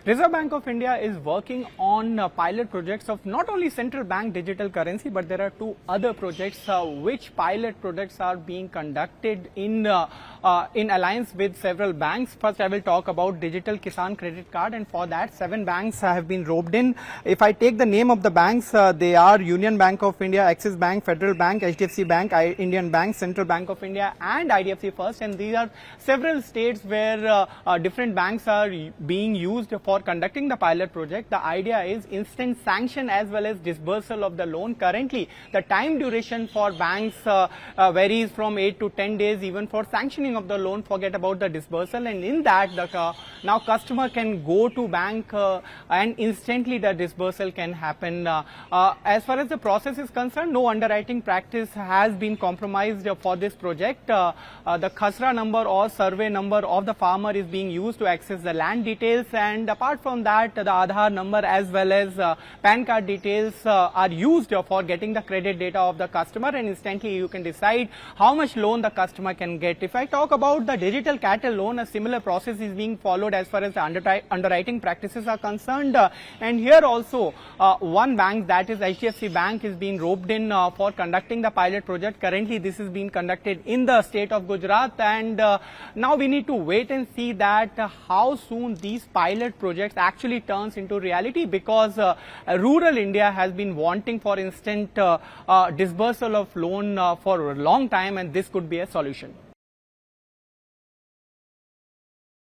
Reserve Bank of India is working on pilot projects of not only central bank digital currency, but there are two other projects which pilot projects are being conducted in alliance with several banks. First, I will talk about Digital Kisan Credit Card, and for that 7 banks have been roped in. If I take the name of the banks, they are Union Bank of India, Axis Bank, Federal Bank, HDFC Bank, Indian Bank, Central Bank of India and IDFC First, and these are several states where different banks are being used for conducting the pilot project. The idea is instant sanction as well as disbursal of the loan. Currently, the time duration for banks varies from 8 to 10 days, even for sanctioning of the loan, forget about the disbursal. And in that, now customer can go to bank and instantly the disbursal can happen. As far as the process is concerned, no underwriting practice has been compromised for this project. The Khasra number or survey number of the farmer is being used to access the land details, and apart from that, the Aadhaar number as well as PAN card details are used for getting the credit data of the customer, and instantly you can decide how much loan the customer can get. If I talk about the digital cattle loan, a similar process is being followed as far as the underwriting practices are concerned, and here also one bank, that is HDFC Bank, is being roped in for conducting the pilot project. Currently this is being conducted in the state of Gujarat, and now we need to wait and see that how soon these pilot projects actually turns into reality, because rural India has been wanting for instant disbursal of loan for a long time, and this could be a solution.